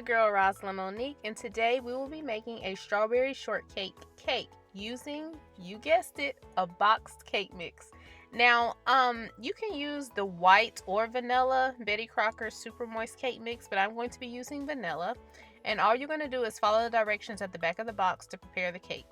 your girl Rosalynn Monique, and today we will be making a strawberry shortcake cake using, you guessed it, a boxed cake mix. Now, you can use the white or vanilla Betty Crocker super moist cake mix, but I'm going to be using vanilla. And all you're going to do is follow the directions at the back of the box to prepare the cake.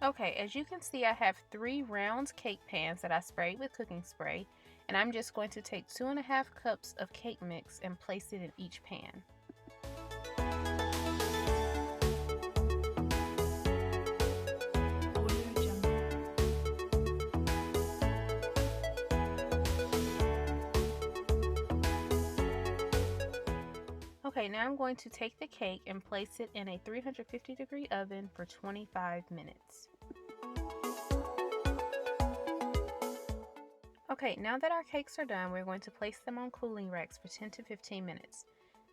Okay, as you can see, I have 3 round cake pans that I sprayed with cooking spray, and I'm just going to take 2.5 cups of cake mix and place it in each pan. Okay, now I'm going to take the cake and place it in a 350-degree oven for 25 minutes. Okay, now that our cakes are done, we're going to place them on cooling racks for 10 to 15 minutes.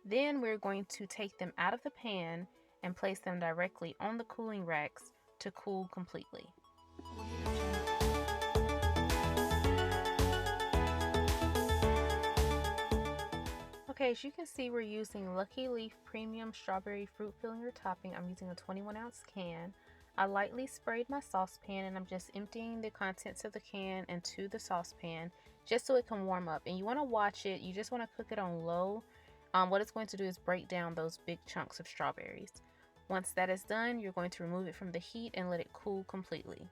Then we're going to take them out of the pan and place them directly on the cooling racks to cool completely. Okay, as you can see, we're using Lucky Leaf Premium Strawberry Fruit Filling Topping. I'm using a 21-ounce can. I lightly sprayed my saucepan and I'm just emptying the contents of the can into the saucepan just so it can warm up. And you want to watch it. You just want to cook it on low. What it's going to do is break down those big chunks of strawberries. Once that is done, you're going to remove it from the heat and let it cool completely.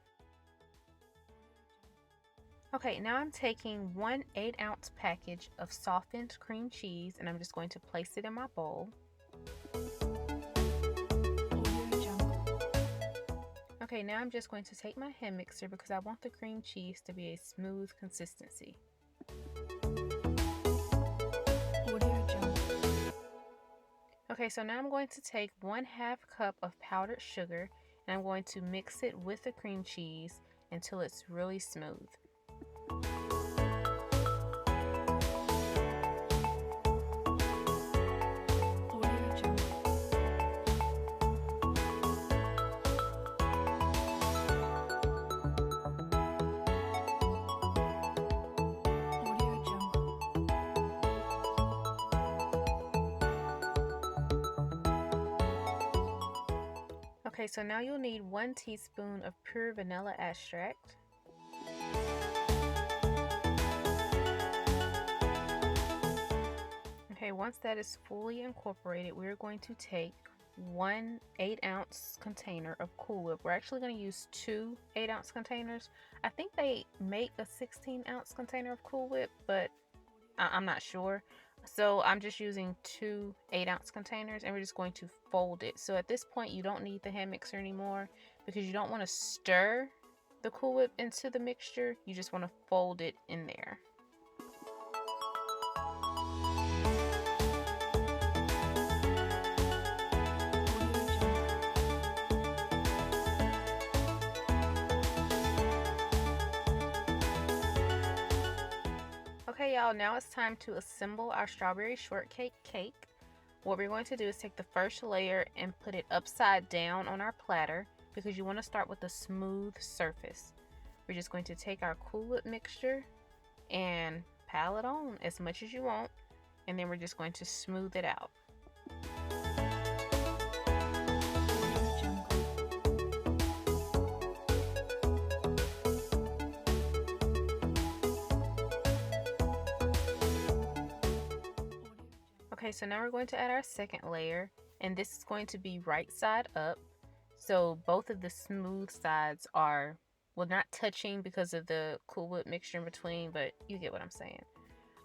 Okay, now I'm taking 1 8-ounce package of softened cream cheese and I'm just going to place it in my bowl. Okay, now I'm just going to take my hand mixer because I want the cream cheese to be a smooth consistency. Okay, so now I'm going to take 1/2 cup of powdered sugar and I'm going to mix it with the cream cheese until it's really smooth. Okay, so now you'll need 1 teaspoon of pure vanilla extract. Okay, once that is fully incorporated, we're going to take 1 8-ounce container of Cool Whip. We're actually going to use 2 8-ounce containers. I think they make a 16-ounce container of Cool Whip, but I'm not sure. So I'm just using 2 8-ounce containers and we're just going to fold it. So at this point you don't need the hand mixer anymore because you don't want to stir the Cool Whip into the mixture. You just want to fold it in there. Okay, y'all, now it's time to assemble our strawberry shortcake cake. What we're going to do is take the first layer and put it upside down on our platter because you want to start with a smooth surface. We're just going to take our Cool Whip mixture and pile it on as much as you want, and then we're just going to smooth it out. Okay, so now we're going to add our second layer, and this is going to be right side up. So both of the smooth sides are, well, not touching because of the Cool Whip mixture in between, but you get what I'm saying.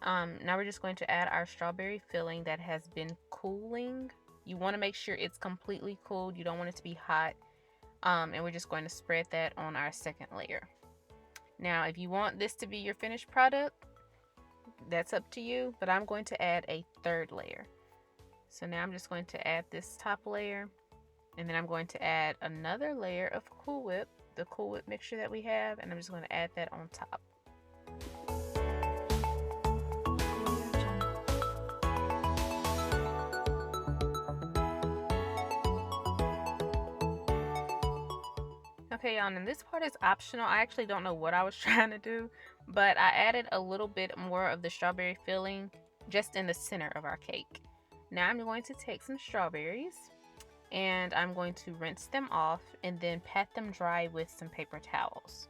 Now we're just going to add our strawberry filling that has been cooling. You want to make sure it's completely cooled. You don't want it to be hot. And we're just going to spread that on our second layer. Now, if you want this to be your finished product, that's up to you, but I'm going to add a third layer. So now I'm just going to add this top layer, and then I'm going to add another layer of Cool Whip, the Cool Whip mixture that we have, and I'm just going to add that on top. Okay, y'all, and this part is optional. I actually don't know what I was trying to do, but I added a little bit more of the strawberry filling just in the center of our cake. Now I'm going to take some strawberries and I'm going to rinse them off and then pat them dry with some paper towels.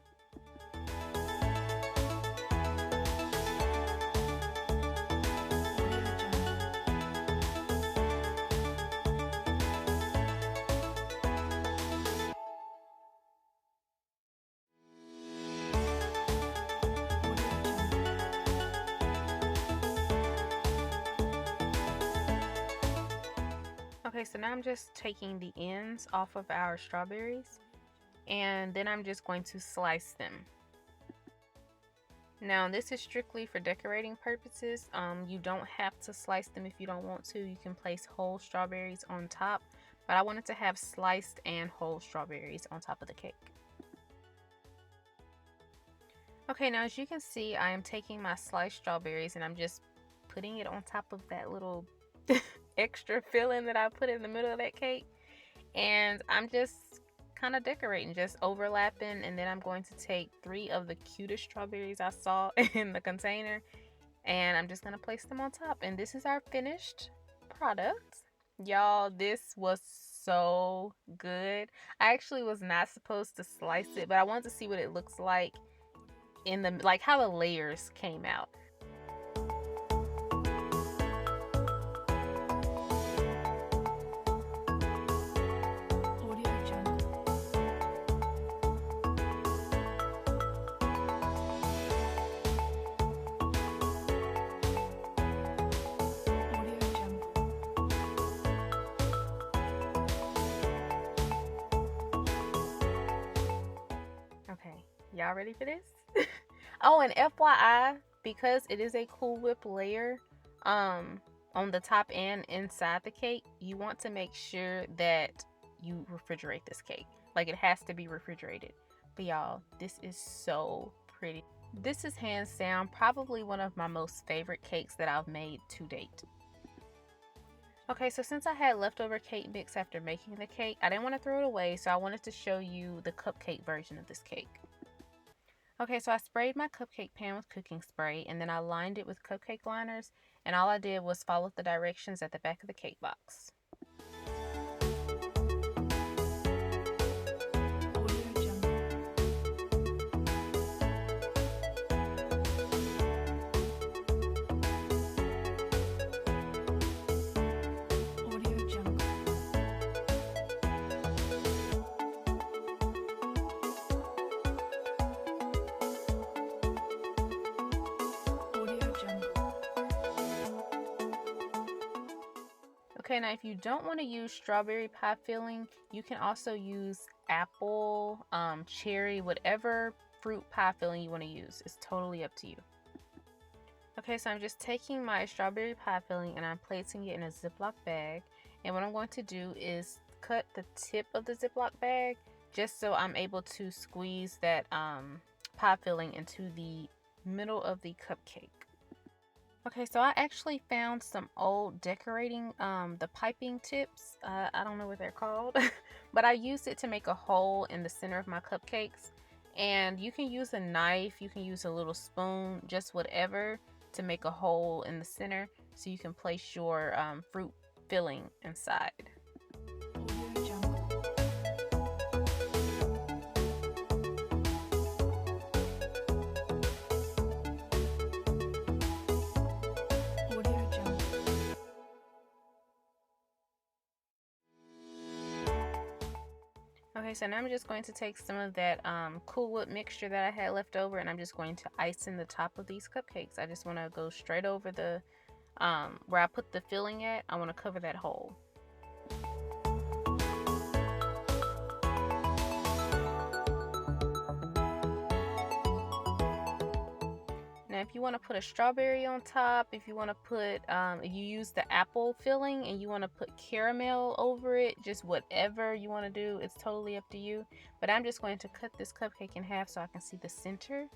Okay, so now I'm just taking the ends off of our strawberries and then I'm just going to slice them. Now this is strictly for decorating purposes. You don't have to slice them if you don't want to. You can place whole strawberries on top, but I wanted to have sliced and whole strawberries on top of the cake. Okay, now as you can see, I am taking my sliced strawberries and I'm just putting it on top of that little extra filling that I put in the middle of that cake, and I'm just kind of decorating, just overlapping, and then I'm going to take 3 of the cutest strawberries I saw in the container and I'm just gonna place them on top, and this is our finished product. Y'all, this was so good. I actually was not supposed to slice it, but I wanted to see what it looks like in the, like, how the layers came out. Okay, y'all ready for this? Oh, and FYI, because it is a Cool Whip layer on the top and inside the cake, you want to make sure that you refrigerate this cake. Like, it has to be refrigerated. But y'all, this is so pretty. This is hands down probably one of my most favorite cakes that I've made to date. Okay, so since I had leftover cake mix after making the cake, I didn't want to throw it away, so I wanted to show you the cupcake version of this cake. Okay, so I sprayed my cupcake pan with cooking spray, and then I lined it with cupcake liners, and all I did was follow the directions at the back of the cake box. Okay, now if you don't want to use strawberry pie filling, you can also use apple, cherry, whatever fruit pie filling you want to use. It's totally up to you. Okay, so I'm just taking my strawberry pie filling and I'm placing it in a Ziploc bag. And what I'm going to do is cut the tip of the Ziploc bag just so I'm able to squeeze that pie filling into the middle of the cupcake. Okay, so I actually found some old decorating, the piping tips. I don't know what they're called, but I used it to make a hole in the center of my cupcakes. And you can use a knife, you can use a little spoon, just whatever to make a hole in the center so you can place your fruit filling inside. Okay, so now I'm just going to take some of that Cool Whip mixture that I had left over, and I'm just going to ice in the top of these cupcakes. I just want to go straight over the where I put the filling at. I want to cover that hole. Now if you want to put a strawberry on top, if you want to put, if you use the apple filling and you want to put caramel over it, just whatever you want to do, it's totally up to you. But I'm just going to cut this cupcake in half so I can see the center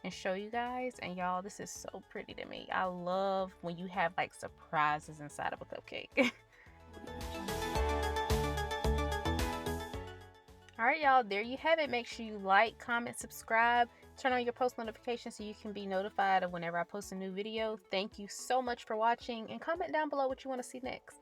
and show you guys. And y'all, this is so pretty to me. I love when you have like surprises inside of a cupcake. Alright y'all, there you have it. Make sure you like, comment, subscribe, turn on your post notifications so you can be notified of whenever I post a new video. Thank you so much for watching, and comment down below what you want to see next.